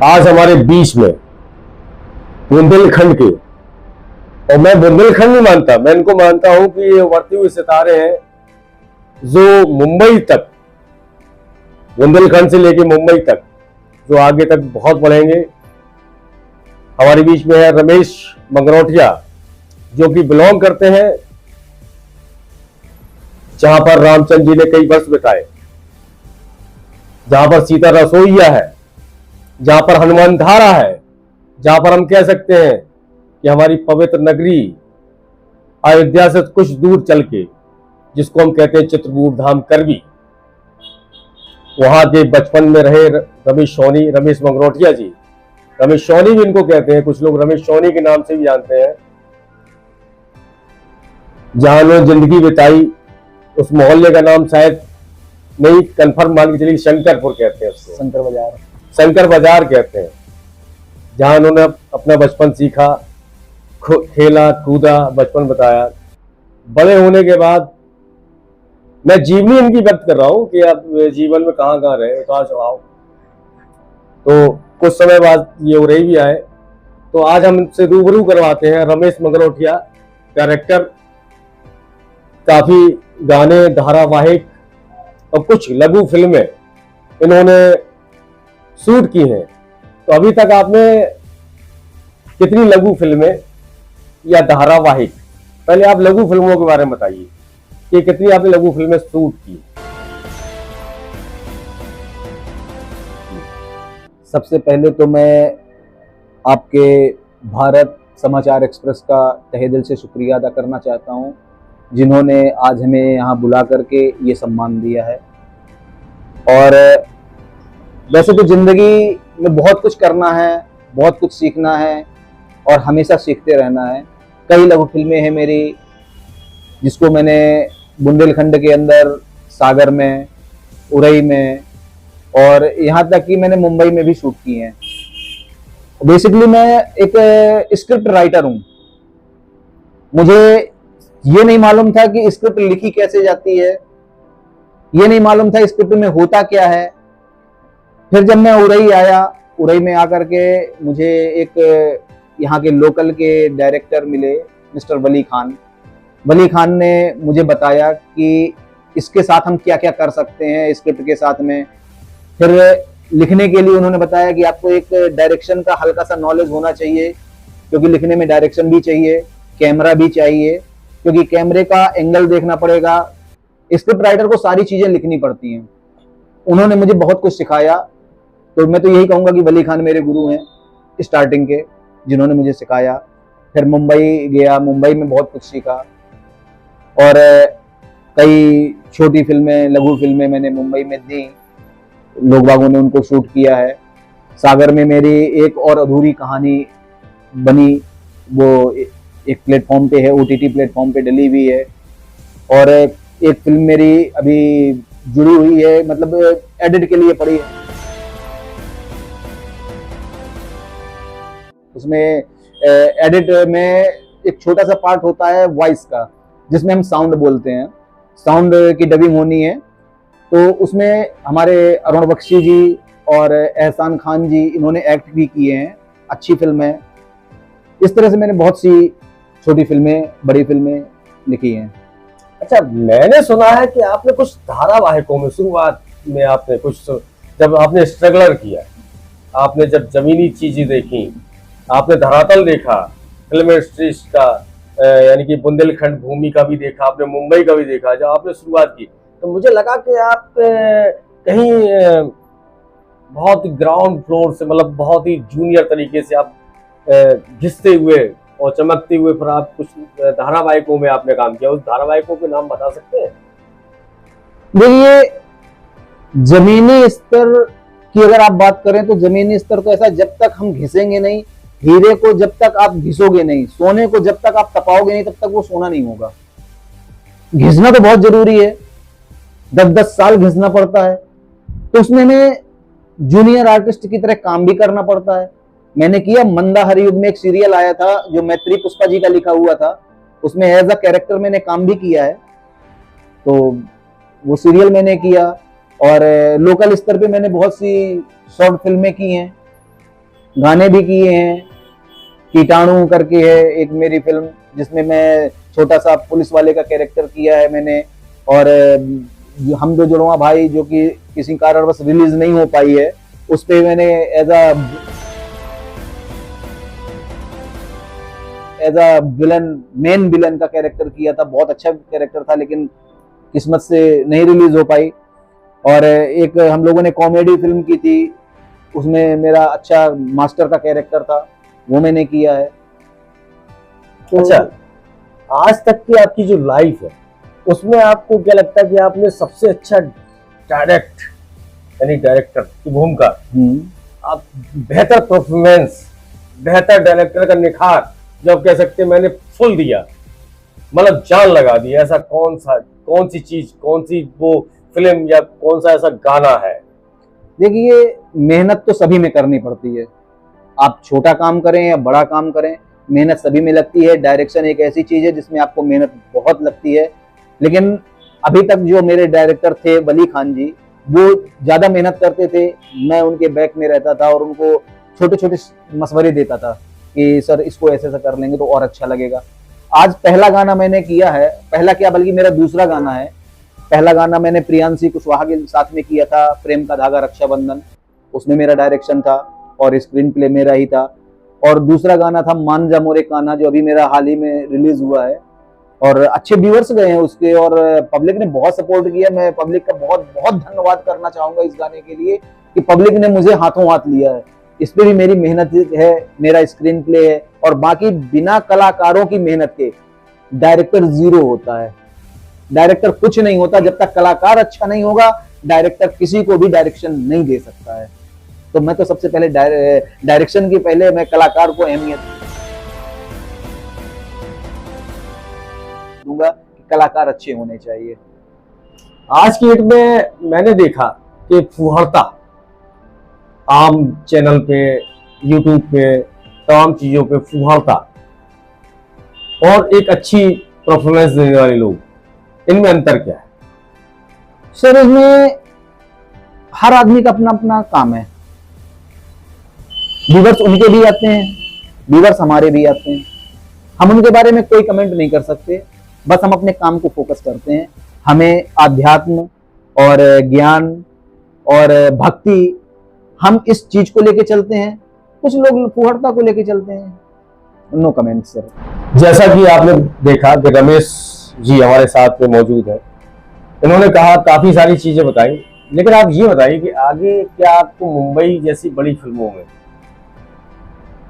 आज हमारे बीच में बुंदेलखंड के, और मैं बुंदेलखंड नहीं मानता, मैं इनको मानता हूं कि ये उभरते हुए सितारे हैं जो मुंबई तक, बुंदेलखंड से लेके मुंबई तक, जो आगे तक बहुत बढ़ेंगे। हमारे बीच में है रमेश मंगरोटिया, जो कि बिलोंग करते हैं जहां पर रामचंद्र जी ने कई वर्ष बिताए, जहां पर सीता रसोईया है, जहां पर हनुमान धारा है, जहां पर हम कह सकते हैं कि हमारी पवित्र नगरी अयोध्या से कुछ दूर चल के, जिसको हम कहते हैं चित्रकूट धाम करवी, वहां के बचपन में रहे रमेश सोनी, रमेश मंगरोटिया जी, रमेश सोनी भी इनको कहते हैं, कुछ लोग रमेश सोनी के नाम से भी जानते हैं। जहां उन्होंने जिंदगी बिताई, उस मोहल्ले का नाम शायद नहीं कंफर्म मान के चलिए, शंकरपुर कहते हैं उसको, शंकर बाजार कहते हैं, जहां उन्होंने अपना बचपन सीखा, खेला कूदा, बचपन बताया। बड़े होने के बाद मैं जीवनी इनकी व्यक्त कर रहा हूं कि आप जीवन में कहां कहां रहे, उतार चढ़ाव। तो कुछ समय बाद ये उरई भी आए, तो आज हम इनसे रूबरू करवाते हैं रमेश मंगरोटिया, डायरेक्टर, काफी गाने, धारावाहिक और कुछ लघु फिल्में इन्होंने शूट की हैं। तो अभी तक आपने कितनी लघु फिल्में या धारावाहिक, पहले आप लघु फिल्मों के बारे में बताइए कि कितनी आपने लघु फिल्में शूट की? सबसे पहले तो मैं आपके भारत समाचार एक्सप्रेस का तहे दिल से शुक्रिया अदा करना चाहता हूं, जिन्होंने आज हमें यहाँ बुला करके ये सम्मान दिया है। और वैसे तो ज़िंदगी में बहुत कुछ करना है, बहुत कुछ सीखना है और हमेशा सीखते रहना है। कई लघु फिल्में हैं मेरी, जिसको मैंने बुंदेलखंड के अंदर, सागर में, उरई में और यहाँ तक कि मैंने मुंबई में भी शूट की हैं। बेसिकली मैं एक स्क्रिप्ट राइटर हूँ। मुझे ये नहीं मालूम था कि स्क्रिप्ट लिखी कैसे जाती है, ये नहीं मालूम था स्क्रिप्ट में होता क्या है। फिर जब मैं उरई आया, उरई में आकर के मुझे एक यहाँ के लोकल के डायरेक्टर मिले, मिस्टर वली खान। वली खान ने मुझे बताया कि इसके साथ हम क्या क्या कर सकते हैं स्क्रिप्ट के साथ में। फिर लिखने के लिए उन्होंने बताया कि आपको एक डायरेक्शन का हल्का सा नॉलेज होना चाहिए, क्योंकि लिखने में डायरेक्शन भी चाहिए, कैमरा भी चाहिए, क्योंकि कैमरे का एंगल देखना पड़ेगा। स्क्रिप्ट राइटर को सारी चीजें लिखनी पड़ती हैं। उन्होंने मुझे बहुत कुछ सिखाया। तो मैं तो यही कहूँगा कि वली खान मेरे गुरु हैं स्टार्टिंग के, जिन्होंने मुझे सिखाया। फिर मुंबई गया, मुंबई में बहुत कुछ सीखा और कई छोटी फिल्में, लघु फिल्में मैंने मुंबई में दी, लोग बागों ने उनको शूट किया है। सागर में मेरी एक और अधूरी कहानी बनी, वो एक प्लेटफॉर्म पे है, OTT प्लेटफॉर्म पे डली हुई है। और एक फिल्म मेरी अभी जुड़ी हुई है, मतलब एडिट के लिए पड़ी है। उसमें एडिट में एक छोटा सा पार्ट होता है वॉइस का, जिसमें हम साउंड बोलते हैं, साउंड की डबिंग होनी है। तो उसमें हमारे अरुण बख्शी जी और एहसान खान जी, इन्होंने एक्ट भी किए हैं। अच्छी फिल्म है। इस तरह से मैंने बहुत सी छोटी फिल्में, बड़ी फिल्में लिखी हैं। अच्छा, मैंने सुना है कि आपने कुछ धारावाहिकों में शुरुआत में आपने कुछ, जब आपने स्ट्रगलर किया, आपने जब जमीनी चीजें देखी, आपने धरातल देखा, फिल्म इंडस्ट्री का, यानी कि बुंदेलखंड भूमि का भी देखा, आपने मुंबई का भी देखा, जब आपने शुरुआत की, तो मुझे लगा कि आप कहीं बहुत ग्राउंड फ्लोर से, मतलब बहुत ही जूनियर तरीके से आप घिसते हुए और चमकते हुए फिर आप कुछ धारावाहिकों में आपने काम किया। उस धारावाहिकों के नाम बता सकते हैं? देखिए, जमीनी स्तर की अगर आप बात करें तो जमीनी स्तर तो ऐसा, जब तक हम घिसेंगे नहीं, हीरे को जब तक आप घिसोगे नहीं, सोने को जब तक आप तपाओगे नहीं, तब तक वो सोना नहीं होगा। घिसना तो बहुत जरूरी है, 10-10 साल घिसना पड़ता है। तो उसमें हमें जूनियर आर्टिस्ट की तरह काम भी करना पड़ता है। मैंने किया। मंदा हरियुग में एक सीरियल आया था जो मैत्री पुष्पा जी का लिखा हुआ था, उसमें एज अ कैरेक्टर मैंने काम भी किया है। तो वो सीरियल मैंने किया, और लोकल स्तर पे मैंने बहुत सी शॉर्ट फिल्में की हैं, गाने भी किए हैं। कीटाणु करके है एक मेरी फिल्म, जिसमें मैं छोटा सा पुलिस वाले का कैरेक्टर किया है मैंने। और हम दो जुड़वा भाई, जो कि किसी कारणवश रिलीज नहीं हो पाई है, उस पे मैंने as a villain, main villain का कैरेक्टर किया था। बहुत अच्छा कैरेक्टर था, लेकिन किस्मत से नहीं रिलीज हो पाई। और एक हम लोगों ने कॉमेडी फिल्म की थी, उसमें मेरा अच्छा मास्टर का कैरेक्टर था, वो मैंने किया है। तो अच्छा, आज तक की आपकी जो लाइफ है उसमें आपको क्या लगता है कि आपने सबसे अच्छा डायरेक्टर की भूमिका, आप बेहतर परफॉर्मेंस, बेहतर डायरेक्टर का निखार, जब कह सकते हैं मैंने फुल दिया, मतलब जान लगा दी, ऐसा कौन सी चीज, कौन सी वो फिल्म या कौन सा ऐसा गाना है? देखिए, मेहनत तो सभी में करनी पड़ती है। आप छोटा काम करें या बड़ा काम करें, मेहनत सभी में लगती है। डायरेक्शन एक ऐसी चीज है जिसमें आपको मेहनत बहुत लगती है। लेकिन अभी तक जो मेरे डायरेक्टर थे, वली खान जी, वो ज्यादा मेहनत करते थे। मैं उनके बैक में रहता था और उनको छोटे छोटे मशवरे देता था कि सर इसको ऐसे ऐसा कर लेंगे तो और अच्छा लगेगा। आज पहला गाना मैंने किया है, पहला क्या बल्कि मेरा दूसरा गाना है। पहला गाना मैंने प्रियांशी कुशवाहा के साथ में किया था, प्रेम का धागा रक्षाबंधन, उसमें मेरा डायरेक्शन था और स्क्रीन प्ले मेरा ही था। और दूसरा गाना था मान जा मोरे कान्हा, जो अभी मेरा हाल ही में रिलीज हुआ है और अच्छे व्यूअर्स गए हैं उसके, और पब्लिक ने बहुत सपोर्ट किया। मैं पब्लिक का बहुत बहुत धन्यवाद करना चाहूंगा इस गाने के लिए कि पब्लिक ने मुझे हाथों हाथ लिया है। इस पे भी मेरी मेहनत है, मेरा स्क्रीन प्ले है। और बाकी बिना कलाकारों की मेहनत के डायरेक्टर जीरो होता है। डायरेक्टर कुछ नहीं होता जब तक कलाकार अच्छा नहीं होगा। डायरेक्टर किसी को भी डायरेक्शन नहीं दे सकता है। तो मैं तो सबसे पहले डायरेक्शन की पहले मैं कलाकार को अहमियत दूंगा कि कलाकार अच्छे होने चाहिए। आज की डेट में मैंने देखा कि फुहड़ता आम चैनल पे, यूट्यूब पे, तमाम चीजों पे फुहड़ता और एक अच्छी परफॉर्मेंस देने वाले लोग, इनमें अंतर क्या है? सर, इसमें हर आदमी का अपना अपना काम है। व्यूवर्स उनके भी आते हैं, व्यूवर्स हमारे भी आते हैं। हम उनके बारे में कोई कमेंट नहीं कर सकते, बस हम अपने काम को फोकस करते हैं। हमें आध्यात्म और ज्ञान और भक्ति, हम इस चीज को लेके चलते हैं। कुछ लोग फुहड़ता को लेके चलते हैं। No comment sir. जैसा कि आपने देखा कि रमेश जी हमारे साथ में मौजूद है, इन्होंने कहा काफी सारी चीजें बताई, लेकिन आप ये बताइए कि आगे क्या आपको मुंबई जैसी बड़ी फिल्मों में,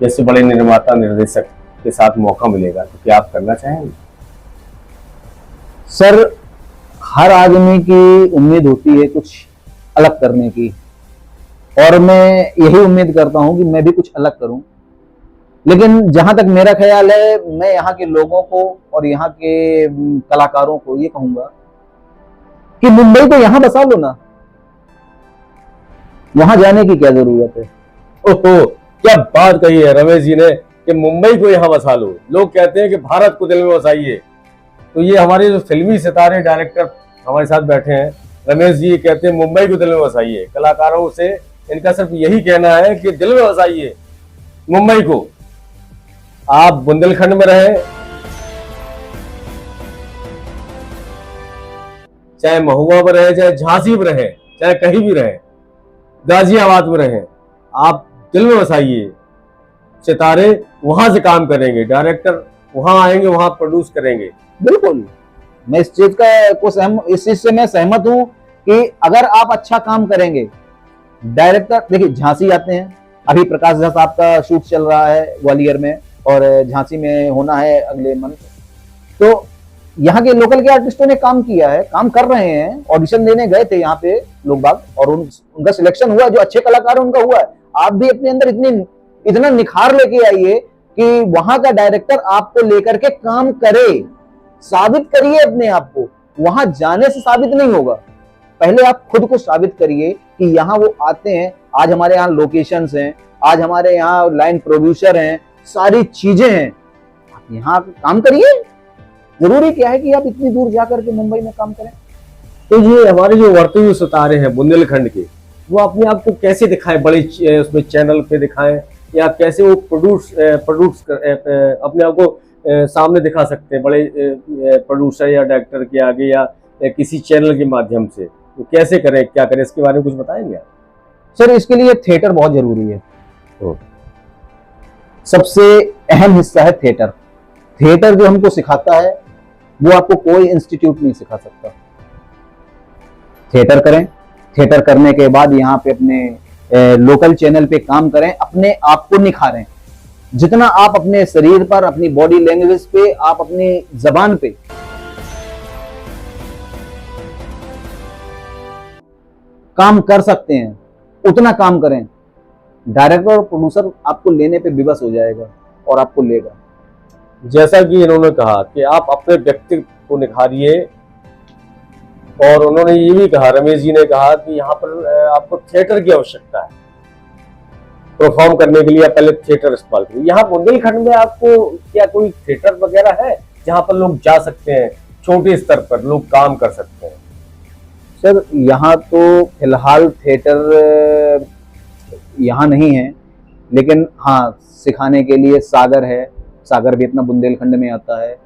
जैसे बड़े निर्माता निर्देशक के साथ मौका मिलेगा तो क्या आप करना चाहेंगे? सर, हर आदमी की उम्मीद होती है कुछ अलग करने की, और मैं यही उम्मीद करता हूं कि मैं भी कुछ अलग करूं। लेकिन जहां तक मेरा ख्याल है, मैं यहाँ के लोगों को और यहाँ के कलाकारों को ये कहूंगा कि मुंबई को यहाँ बसा लो ना, वहां जाने की क्या जरूरत है। ओहो, क्या बात कही है रमेश जी ने कि मुंबई को यहाँ बसा लो। लोग कहते हैं कि भारत को दिल में बसाइए। तो ये हमारे जो फिल्मी सितारे डायरेक्टर हमारे साथ बैठे हैं, रमेश जी कहते हैं मुंबई को दिल में बसाइए। कलाकारों से इनका सिर्फ यही कहना है कि दिल में बसाइए मुंबई को। आप बुंदेलखंड में रहे, चाहे महुआ में रहे, चाहे झांसी में रहे, चाहे कहीं भी रहे, गाजियाबाद में रहे, आप दिल में बसाइए। सितारे वहां से काम करेंगे, डायरेक्टर वहां आएंगे, वहां प्रोड्यूस करेंगे। बिल्कुल, मैं इस चीज इस चीज से मैं सहमत हूं कि अगर आप अच्छा काम करेंगे, डायरेक्टर देखिए झांसी आते हैं। अभी प्रकाश झा साहब का शूट चल रहा है ग्वालियर में और झांसी में होना है अगले मंथ। तो यहाँ के लोकल के आर्टिस्टों ने काम किया है, काम कर रहे हैं। ऑडिशन देने गए थे यहाँ पे लोग बाग, और उनका सिलेक्शन हुआ। जो अच्छे कलाकार है उनका हुआ है। आप भी अपने अंदर इतना निखार लेके आइए कि वहां का डायरेक्टर आपको लेकर के काम करे, साबित करिए अपने आप को। वहां जाने से साबित नहीं होगा, पहले आप खुद को साबित करिए कि यहाँ वो आते हैं। आज हमारे यहाँ लोकेशंस हैं, आज हमारे यहाँ लाइन प्रोड्यूसर हैं, सारी चीजें हैं। आप यहाँ काम करिए। जरूरी क्या है कि आप इतनी दूर जाकर के मुंबई में काम करें? तो ये हमारे जो उभरते हुए सितारे हैं बुंदेलखंड के, वो अपने आप को कैसे दिखाएं, बड़े उसमें चैनल पे दिखाएं, या कैसे वो अपने आप को सामने दिखा सकते हैं बड़े प्रोड्यूसर या डायरेक्टर के आगे, या किसी चैनल के माध्यम से, तो कैसे करें, क्या करें, इसके बारे में कुछ बताएंगे आप? सर इसके लिए थिएटर बहुत जरूरी है। तो सबसे अहम हिस्सा है थिएटर। थिएटर जो हमको सिखाता है वो आपको कोई इंस्टीट्यूट नहीं सिखा सकता। थिएटर करें, थिएटर करने के बाद यहाँ पे अपने लोकल चैनल पे काम करें, अपने आप को निखारें। जितना आप अपने शरीर पर, अपनी बॉडी लैंग्वेज पे, आप अपनी जबान पे काम कर सकते हैं उतना काम करें। डायरेक्टर और प्रोड्यूसर आपको लेने पे विवश हो जाएगा और आपको लेगा। जैसा कि इन्होंने कहा कि आप अपने व्यक्तित्व को निखारिए, और उन्होंने ये भी कहा, रमेश जी ने कहा कि यहाँ पर आपको थिएटर की आवश्यकता है परफॉर्म करने के लिए, पहले थिएटर इस्तेमाल करिए। यहाँ बुंदेलखंड में आपको क्या कोई थिएटर वगैरह है जहाँ पर लोग जा सकते हैं, छोटे स्तर पर लोग काम कर सकते हैं? सर यहाँ तो फिलहाल थिएटर यहाँ नहीं है, लेकिन हाँ सिखाने के लिए सागर है। सागर भी अपना बुंदेलखंड में आता है।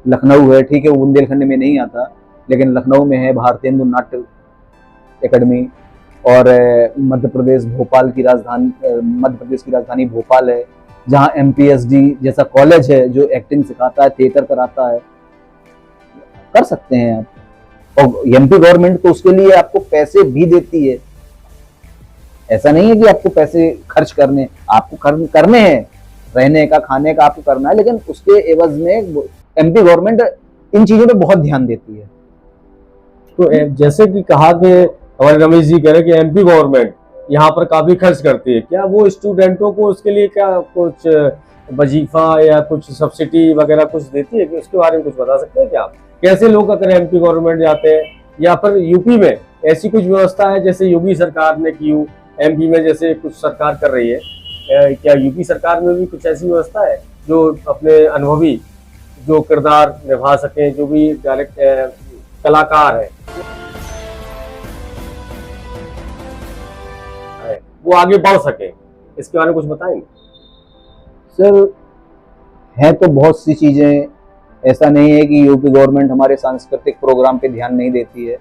लखनऊ है, ठीक है, वो बुंदेलखंड में नहीं आता, लेकिन लखनऊ में है भारतेंदु नाट्य एकेडमी। और मध्य प्रदेश की राजधानी भोपाल है, जहाँ MPSD जैसा कॉलेज है जो एक्टिंग सिखाता है, थिएटर कराता है। कर सकते हैं आप। और MP गवर्नमेंट तो उसके लिए आपको पैसे भी देती है। ऐसा नहीं है कि आपको पैसे खर्च करने, आपको करने हैं, रहने का, खाने का आपको करना है, लेकिन उसके एवज में MP गवर्नमेंट इन चीजों पे बहुत ध्यान देती है। तो जैसे कि कहा कि हमारे रमेश जी कह रहे हैं कि MP गवर्नमेंट यहाँ पर काफी खर्च करती है, क्या वो स्टूडेंटों को उसके लिए क्या कुछ वजीफा या कुछ सब्सिडी वगैरह कुछ देती है, कि उसके बारे में कुछ बता सकते हैं क्या आप? कैसे लोग अगर MP गवर्नमेंट जाते हैं, या फिर यूपी में ऐसी कुछ व्यवस्था है जैसे योगी सरकार ने की, MP में जैसे कुछ सरकार कर रही है, क्या यूपी सरकार में भी कुछ ऐसी व्यवस्था है जो अपने अनुभवी जो किरदार निभा सकें, जो भी डायरेक्ट कलाकार है वो आगे बढ़ सके, इसके बारे में कुछ बताएंगे? सर है तो बहुत सी चीजें, ऐसा नहीं है कि यूपी गवर्नमेंट हमारे सांस्कृतिक प्रोग्राम पे ध्यान नहीं देती है।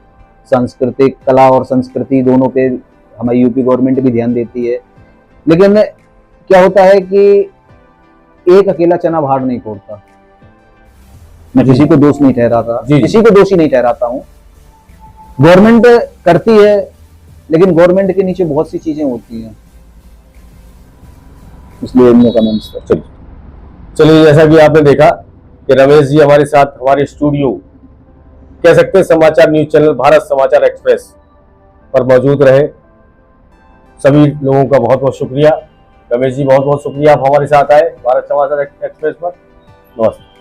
सांस्कृतिक कला और संस्कृति दोनों पे हमारी यूपी गवर्नमेंट भी ध्यान देती है। लेकिन क्या होता है कि एक अकेला चना भार नहीं फोड़ता। मैं किसी को दोष नहीं ठहराता, किसी को दोषी नहीं ठहराता हूँ। गवर्नमेंट करती है, लेकिन गवर्नमेंट के नीचे बहुत सी चीजें होती हैं, इसलिए इन कमेंट्स। चलिए, जैसा कि आपने देखा कि रमेश जी हमारे साथ हमारे स्टूडियो, कह सकते हैं समाचार न्यूज चैनल भारत समाचार एक्सप्रेस पर मौजूद रहे। सभी लोगों का बहुत बहुत शुक्रिया। रमेश जी बहुत बहुत शुक्रिया, आप हमारे साथ आए भारत समाचार एक्सप्रेस पर। नमस्ते।